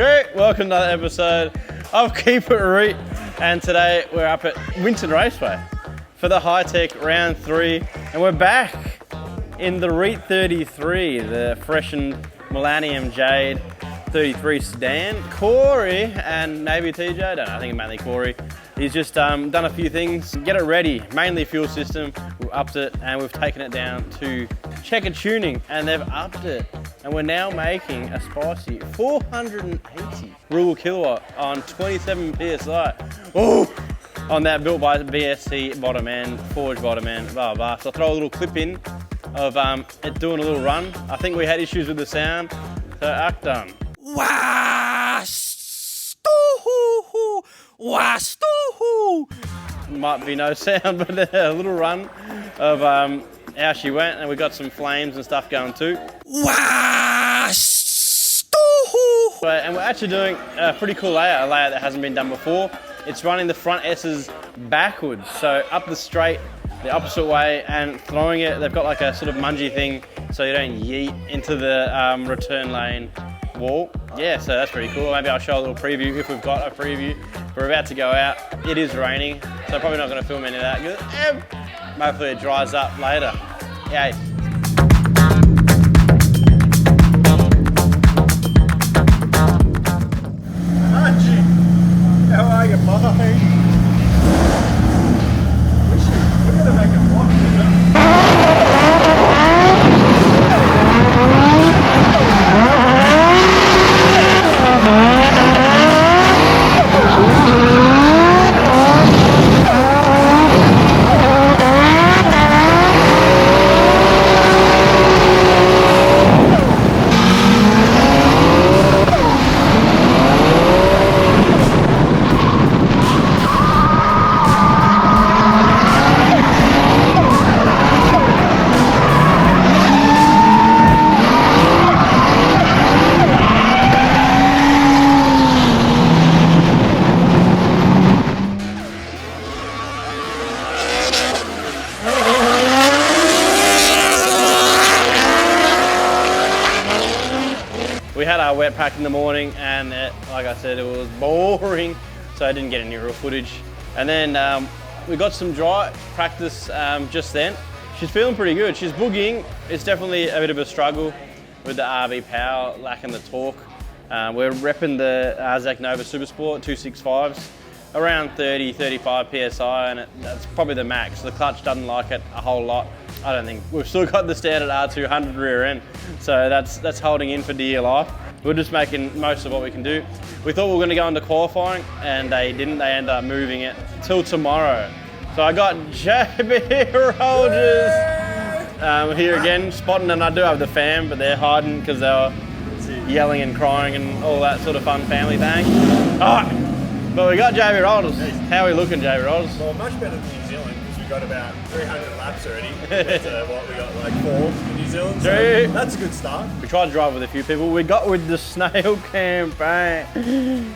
Great, welcome to another episode of Keep It Reet, and today we're up at Winton Raceway for the Hi-Tec round 3, and we're back in the Reet 33, the freshened Millennium Jade 33 sedan. Corey and maybe TJ, I don't know, I think mainly Corey, he's just done a few things, get it ready, mainly fuel system, we've upped it and we've taken it down to checker tuning and they've upped it. And we're now making a spicy 480 rural kilowatt on 27 PSI. Oh, on that built by BSC bottom end, forged bottom end, blah, blah. So I'll throw a little clip in of it doing a little run. I think we had issues with the sound, so act done. Might be no sound, but a little run of how she went, and we got some flames and stuff going too. And we're actually doing a pretty cool layout, a layout that hasn't been done before. It's running the front S's backwards, so up the straight, the opposite way, and throwing it. They've got like a sort of mungy thing so you don't yeet into the return lane wall. Yeah, so that's pretty cool. Maybe I'll show a little preview if we've got a preview. We're about to go out. It is raining, so I'm probably not going to film any of that. Hopefully it dries up later. Yay. Archie, how are you, mate? We're going to make a vlog, We had our wet pack in the morning and like I said, it was boring, so I didn't get any real footage. And then we got some dry practice just then. She's feeling pretty good. She's boogieing. It's definitely a bit of a struggle with the RV power, lacking the torque. We're repping the Zach Nova Supersport 265s, around 30, 35 PSI, and that's probably the max. The clutch doesn't like it a whole lot. I don't think. We've still got the standard R200 rear end, so that's holding in for dear life. We're just making most of what we can do. We thought we were going to go into qualifying, and they didn't. They ended up moving it till tomorrow. So I got JB Rogers here again, spotting, and I do have the fam, but they're hiding because they were yelling and crying and all that sort of fun family thing. All right. But we got JB Rogers. How are we looking, JB Rogers? well, much better than New Zealand because we got about 300 laps already. Compared to what we got, like 4 in New Zealand. So that's a good start. We tried to drive with a few people. We got with the snail campaign.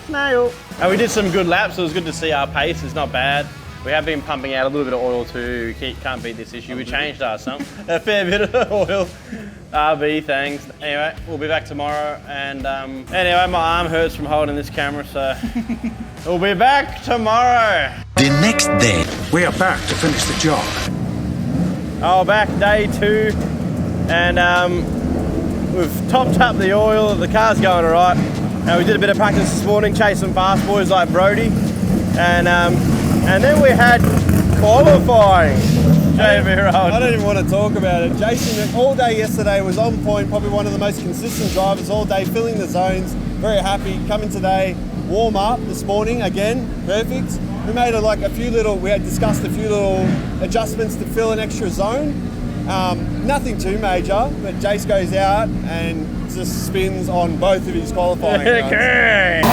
Snail. And we did some good laps. It was good to see our pace. It's not bad. We have been pumping out a little bit of oil too. We can't beat this issue. We changed our some. A fair bit of oil. RV things. Anyway, we'll be back tomorrow. And anyway, my arm hurts from holding this camera, so we'll be back tomorrow. The next day, we are back to finish the job. Oh, back day 2, and we've topped up the oil. The car's going all right. We did a bit of practice this morning, chasing fast boys like Brody, and then we had qualifying. I don't even want to talk about it. Jason, all day yesterday was on point, probably one of the most consistent drivers all day, filling the zones. Very happy. Coming today, warm up this morning again, perfect. We made we had discussed a few little adjustments to fill an extra zone. Nothing too major, but Jace goes out and just spins on both of his qualifying runs.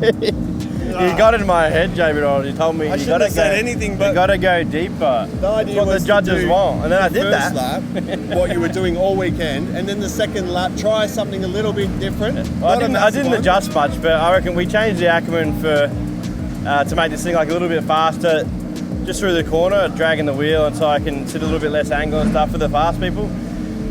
You got in my head, JB Roll. You told me I you shouldn't gotta have said go, anything, you but gotta go deeper. the idea That's what was the judges to do want, and then I the did first that. lap, what you were doing all weekend, and then the second lap, try something a little bit different. Well, I didn't adjust much, but I reckon we changed the Ackerman for to make this thing like a little bit faster, just through the corner, dragging the wheel, and so I can sit a little bit less angle and stuff for the fast people.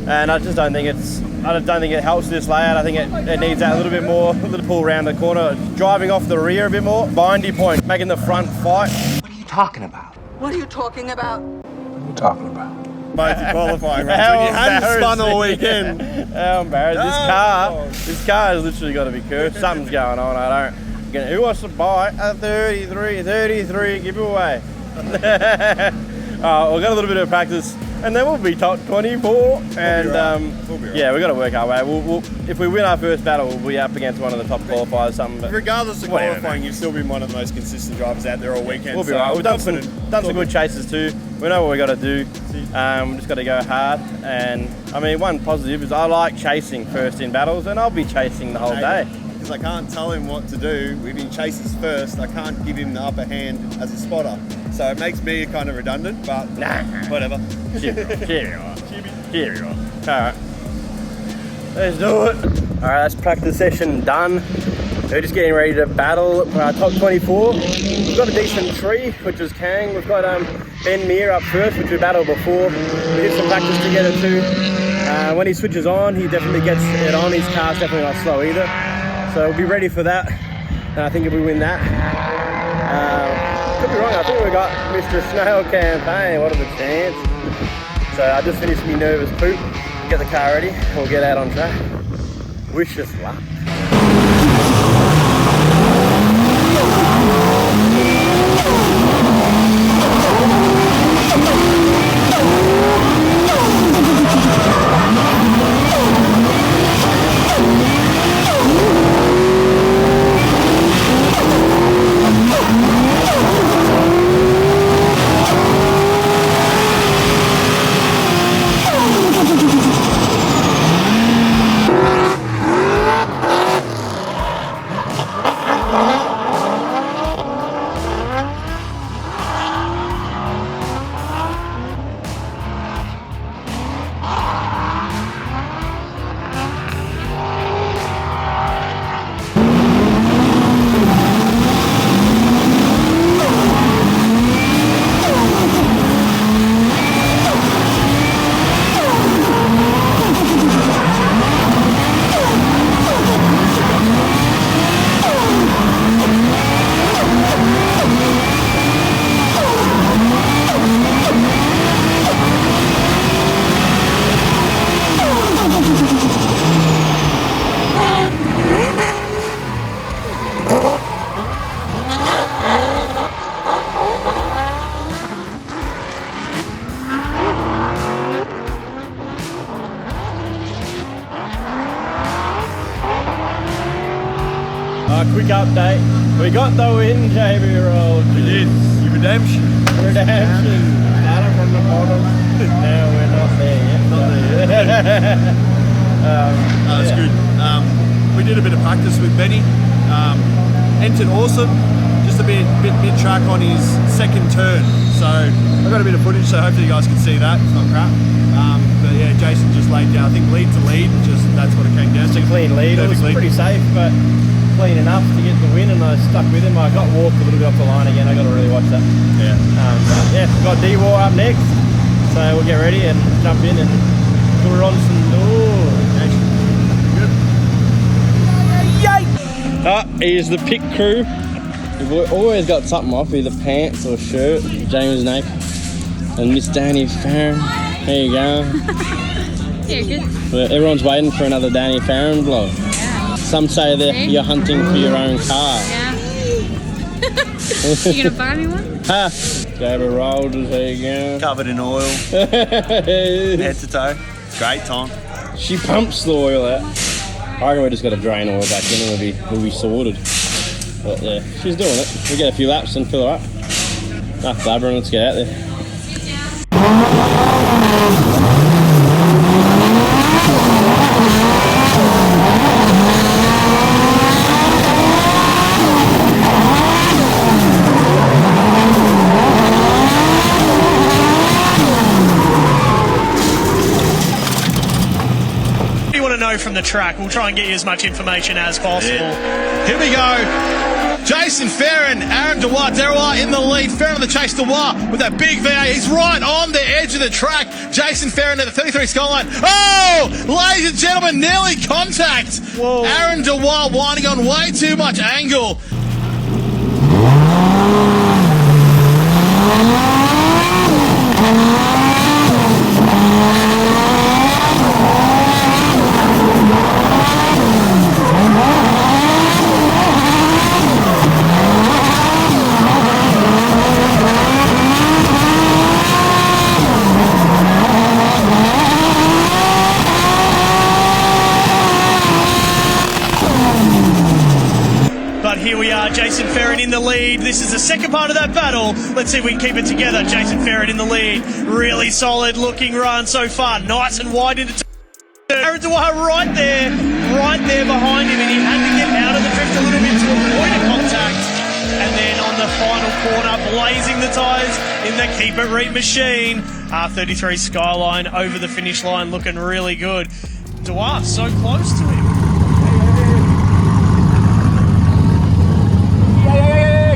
And I just don't think it helps this layout. I think it needs that a little bit more, a little pull around the corner, driving off the rear a bit more. Bindy point, making the front fight. What are you talking about? What are you talking about? What are you talking about? Both qualifying runs. How When you hadn't spun all embarrassing. weekend. How embarrassing. This car has literally got to be cursed. Something's going on. I don't. Who wants to buy a 33 giveaway? We've got a little bit of practice, and then we'll be top 24. And We'll be right. yeah, we've got to work our way. We'll, if we win our first battle, we'll be up against one of the top qualifiers. Something. But Regardless of whatever, qualifying, you've still been one of the most consistent drivers out there all weekend. we'll be so right. We've done confident. some good chases too. We know what we got to do. We just got to go hard. And I mean, one positive is I like chasing first in battles, and I'll be chasing the whole day. Because I can't tell him what to do. If he chases first, I can't give him the upper hand as a spotter. So it makes me kind of redundant, but Nah. whatever. Here you are. Alright. Let's do it. Alright, that's practice session done. We're just getting ready to battle for our top 24. We've got a decent tree, which is Kang. We've got Ben Meir up first, which we battled before. We did some practice together too. When he switches on, he definitely gets it on. His car's definitely not slow either. So we'll be ready for that. And I think if we win that, could be wrong, I think we got Mr. Snail campaign. What are the chances? So I just finished me nervous poop, get the car ready, and we'll get out on track. Wish us luck. Quick update. We got the win, JB Roll. We did. You redemption. Redemption. Started from the bottom. No, we're not there yet. Not there yet. That's good. We did a bit of practice with Benny. Entered awesome. Just a bit mid-track on his second turn. So I got a bit of footage, so hopefully you guys can see that. It's not crap. But yeah, Jason just laid down. I think lead to lead. Just that's what it came down to. It's a clean lead. It was Perfect lead. pretty safe, but clean enough to get the win, and I stuck with him. I got walked a little bit off the line again. I got to really watch that. Yeah. Yeah, we've got D-War up next, so we'll get ready and jump in and put her on some doors. Good. Here's the pit crew. We've always got something off, either pants or shirt. James Nape and Miss Danny Farron. There you go. Yeah, good. Well, everyone's waiting for another Danny Farron vlog. Yeah. Some say that you're hunting for your own car. Yeah. You gonna buy me one? Ha! Gave a roll, just there you go. Covered in oil, head to toe. Great time. She pumps the oil out. I reckon we just got to drain oil back in and we'll be sorted. But yeah, she's doing it. We get a few laps and fill her up. Enough blabbering, let's get out there. from the track. We'll try and get you as much information as possible. Here we go. Jason Farron, Aaron Dewar, Dewar in the lead. Farron on the chase, Dewar with that big V8. He's right on the edge of the track. Jason Farron at the 33 skyline. Oh, ladies and gentlemen, nearly contact. Whoa. Aaron Dewar winding on way too much angle. But here we are, Jason Farron in the lead. This is the second part of that battle. Let's see if we can keep it together. Jason Farron in the lead. Really solid looking run so far. Nice and wide into Aaron Dewar right there behind him, and he had to get out of the drift a little bit to avoid a contact. And then on the final corner, blazing the tyres in the Keep It Reet machine. R33 Skyline over the finish line, looking really good. Dewar so close to him.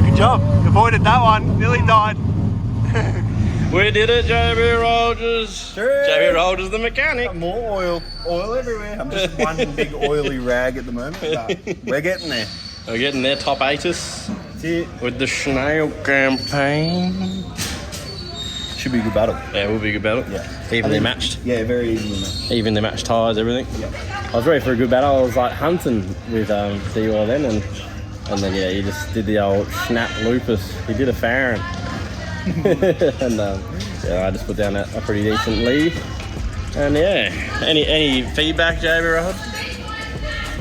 Good job. Avoided that one. Nearly died. We did it, JB Rogers. Sure. JB Rogers, the mechanic. More oil. Oil everywhere. I'm just one big oily rag at the moment, but we're getting there. We're getting there, top 8ers That's it. with the Snail campaign. Should be a good battle. Yeah, we'll be a good battle. Yeah. Evenly matched. Yeah, very evenly matched. Evenly matched tyres, everything. Yeah. I was ready for a good battle. I was like hunting with D-Well then, and then yeah, he just did the old snap lupus. He did a Farron. And yeah, I just put down a pretty decent lead. And yeah, any feedback, JB Rod?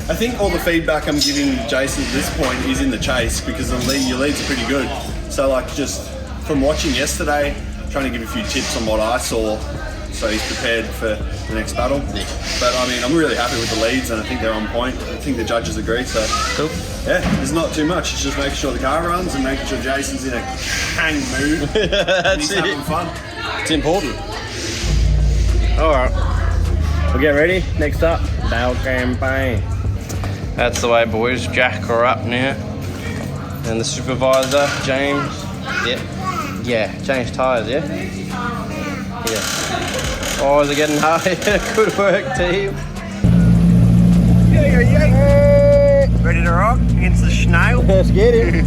I think all the feedback I'm giving Jason at this point is in the chase, because your leads are pretty good. So like, just from watching yesterday, trying to give a few tips on what I saw, so he's prepared for the next battle. Yeah. But I mean, I'm really happy with the leads, and I think they're on point. I think the judges agree, so Cool. yeah, there's not too much. It's just making sure the car runs and making sure Jason's in a hang mood. And That's he's having it. fun. It's important. All right, we'll get ready. Next up, Dale campaign. That's the way, boys. Jack are up now, and the supervisor, James. Yeah, change tyres. Yeah. Oh, is it getting hard? Good work, team. Ready to rock against the snail? Let's get it.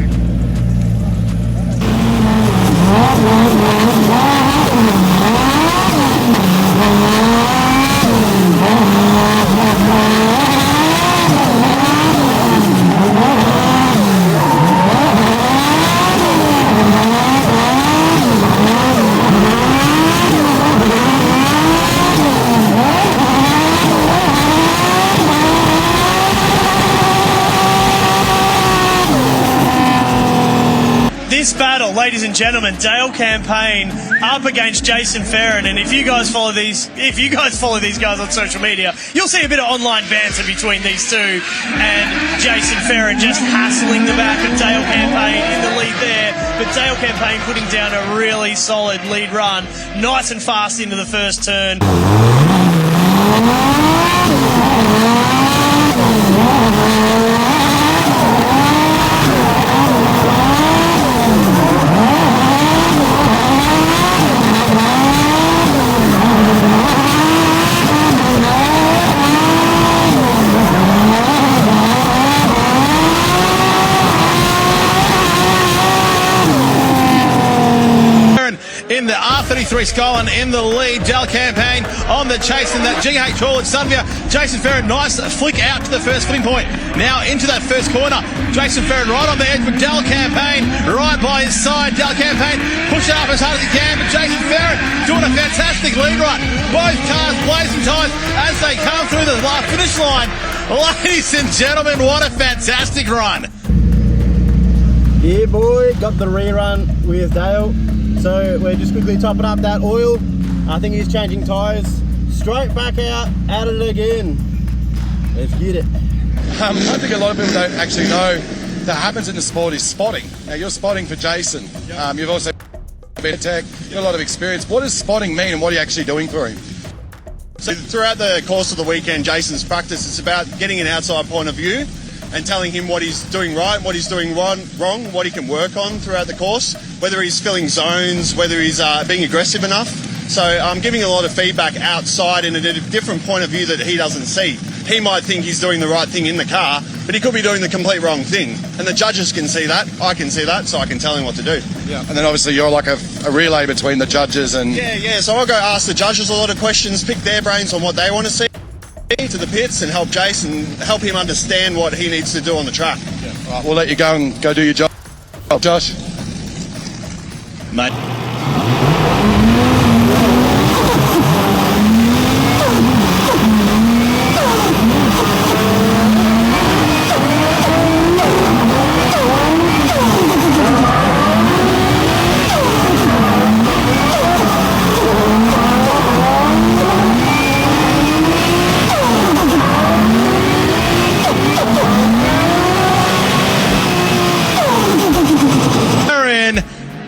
This battle, ladies and gentlemen, Dale Campaign up against Jason Farron, and if you guys follow these guys on social media, you'll see a bit of online banter between these two, and Jason Farron just hassling the back of Dale Campaign in the lead there, but Dale Campaign putting down a really solid lead run, nice and fast into the first turn. In the R33 Skyline in the lead, Dale Campaign on the chase in that GH Hall at Sunview. Jason Farron, nice flick out to the first flipping point. Now into that first corner. Jason Farron right on the edge with Dale Campaign right by his side. Dale Campaign push it up as hard as he can, but Jason Farron doing a fantastic lead run. Both cars blazing tyres as they come through the finish line. Ladies and gentlemen, what a fantastic run. Yeah, boy, got the rerun with Dale. So we're just quickly topping up that oil. I think he's changing tyres. Straight back out, at it again. Let's get it. I think a lot of people don't actually know that happens in the sport is spotting. Now you're spotting for Jason. You've also been a tech, you've got a lot of experience. What does spotting mean and what are you actually doing for him? So throughout the course of the weekend, Jason's practice, it's about getting an outside point of view and telling him what he's doing right, what he's doing wrong, what he can work on throughout the course, whether he's filling zones, whether he's being aggressive enough. So I'm giving a lot of feedback outside in a different point of view that he doesn't see. He might think he's doing the right thing in the car, but he could be doing the complete wrong thing. And the judges can see that, I can see that, so I can tell him what to do. Yeah. And then obviously you're like a relay between the judges and... Yeah, so I'll go ask the judges a lot of questions, pick their brains on what they want to see to the pits and help Jason, help him understand what he needs to do on the track. Yeah. All right, we'll let you go and go do your job. Josh. Mate.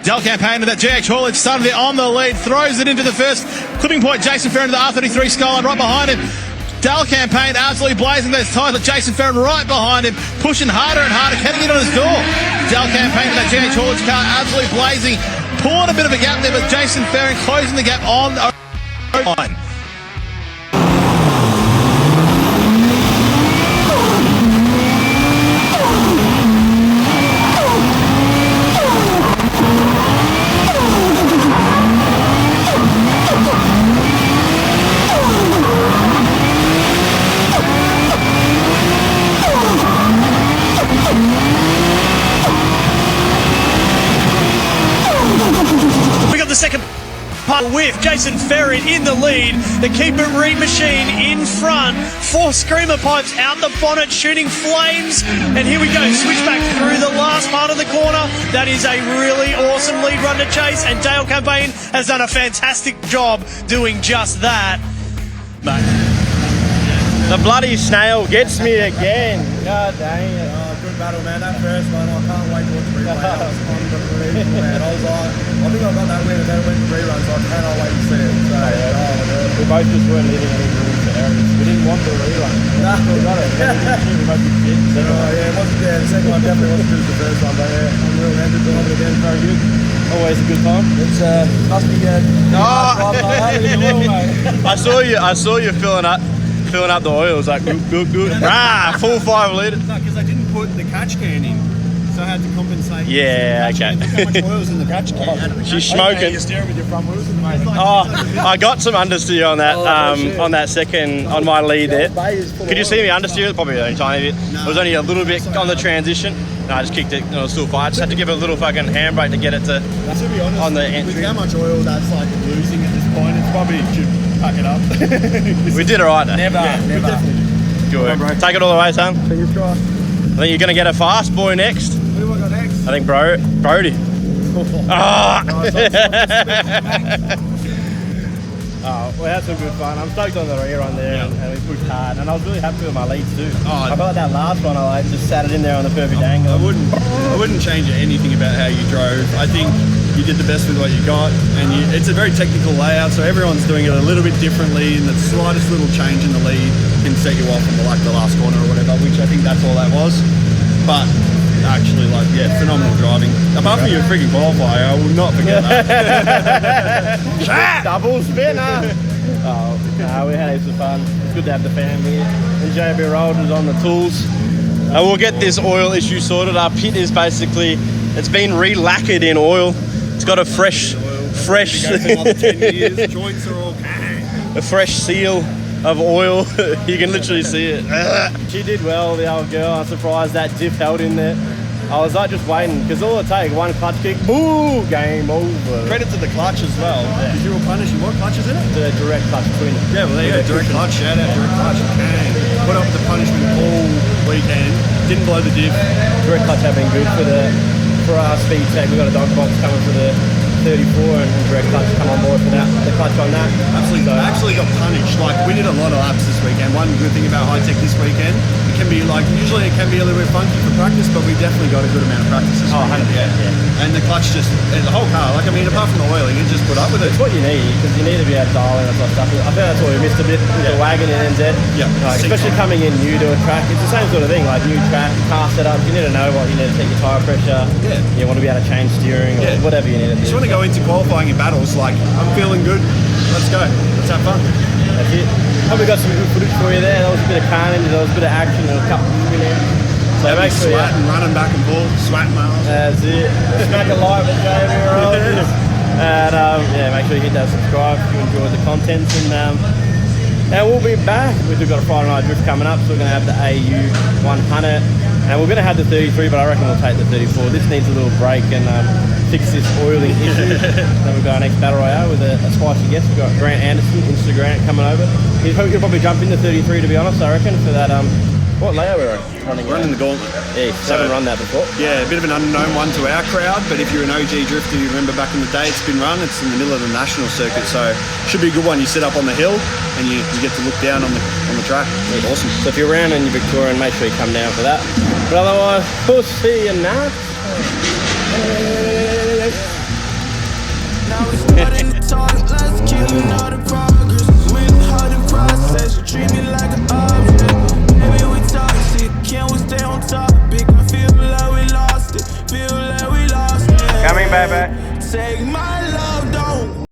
Dell Campaign and that GH Haulage Sunvia on the lead, throws it into the first clipping point. Jason Ferrin to the R33 Skyline right behind him. Dell Campaign absolutely blazing those tires, but Jason Ferrin right behind him, pushing harder and harder, getting it on his door. Dell Campaign to that GH Haulage car absolutely blazing, pulling a bit of a gap there, but Jason Ferrin closing the gap on the line. Second part with Jason Ferrin in the lead, the Keep It Reet machine in front, 4 screamer pipes out the bonnet shooting flames, and here we go, switch back through the last part of the corner. That is a really awesome lead run to chase, and Dale Campaign has done a fantastic job doing just that. Mate. The bloody snail gets me again. God dang it. Good battle, man. That first one, I can't wait to watch the replay. That was unbelievable, man. I was like, I think I got that win and then went to rerun, so I cannot wait to see it. So, we both just weren't leaving any room for errors. We didn't want the rerun. We still got it. We both did shit. The second one definitely wasn't as good as the first one, but yeah, I'm real happy to love it again. Very good. Always a good time. It's must be good. I saw you filling up the oil. It was like good. Full 5 litres. No, because I didn't put the catch can in, so I had to compensate. Yeah, okay. Look how much oil's in the catch can. She's smoking. You're steering with your front wheels at the moment. Oh, I got some understeer on that on that second on my lead there. Could you see me understeer? Probably only a tiny bit. It was only a little bit on the transition. And I just kicked it and it was still fine. I just had to give it a little fucking handbrake to get it to be honest, on the entry. With how much oil that's like losing at this point, it's probably should pack it up. We did alright though. Never. Good. On, Take it all the way, son. Fingers crossed. I think you're gonna get a fast boy next. Who do I got next? I think Brody. We had some good fun. I'm stoked on the rerun there, and we pushed hard. And I was really happy with my leads too. I felt like that last one, I just sat it in there on the perfect angle. I wouldn't change anything about how you drove. I think you did the best with what you got, and it's a very technical layout, so everyone's doing it a little bit differently, and the slightest little change in the lead can set you off in the last corner or whatever, which I think that's all that was. But actually, phenomenal driving. Apart from your freaking qualifier, I will not forget that. Double spinner. We had heaps of fun. It's good to have the fam here. And JB Rollers on the tools. We'll get this oil issue sorted. Our pit is basically, it's been re-lacquered in oil. It's got a fresh Another 10 years, joints are all a fresh seal of oil. You can literally see it. She did well, the old girl. I'm surprised that diff held in there. I was like just waiting, because all it takes, one clutch kick, boo, game over. Credit to the clutch as well, because you were punishing. What clutch is it? The direct clutch between them. Yeah, well there you go, direct clutch, shout out direct clutch. Put up with the punishment all weekend, didn't blow the diff. Direct clutch have been good for our speed tech. We've got a dog box coming for the 34 and direct clutch come on board for that. The clutch on that. Absolutely, I actually got punished. Like, we did a lot of laps this weekend. One good thing about Hi-Tec this weekend, it can be like, usually it can be a little bit funky for practice, but we definitely got a good amount of practice this weekend. 100%, yeah. And the clutch clutch just, and the whole car, like, I mean, apart from the oiling, it just put up with it. It's what you need, because you need to be able to dial in that sort of stuff. I think that's what we missed a bit with the wagon in NZ. Yeah. Like, especially coming in new to a track, it's the same sort of thing, like new track, car setup, you need to know what you need to take your tyre pressure. Yeah. You want to be able to change steering or whatever you need to do. Just want to go into qualifying in battles, like, I'm feeling good, let's go, let's have fun. That's it. Hope we got some good footage for you there. That was a bit of carnage, there was a bit of action, there was a couple of minutes. So make sure sweating, running back and forth, sweating my arms. That's it. Smack a like with Jamie Rolls. And yeah, make sure you hit that subscribe if you enjoyed the content. And we'll be back. We've got a Friday night drift coming up, so we're going to have the AU 100. And we're going to have the 33, but I reckon we'll take the 34. This needs a little break and fix this oiling issue. Then we've got our next battle royale with a spicy guest. We've got Grant Anderson, Insta Grant, coming over. He'll probably jump in the 33, to be honest, I reckon, for that. What layout we're running? Running the gauntlet. Yeah, haven't run that before. Yeah, a bit of an unknown one to our crowd, but if you're an OG drifter, you remember back in the day it's been run. It's in the middle of the national circuit, so should be a good one. You sit up on the hill and you get to look down on the track. It's awesome. So if you're around and you're Victorian, make sure you come down for that. But otherwise, we'll see you now. Now it's more than talk, let's kill another problem.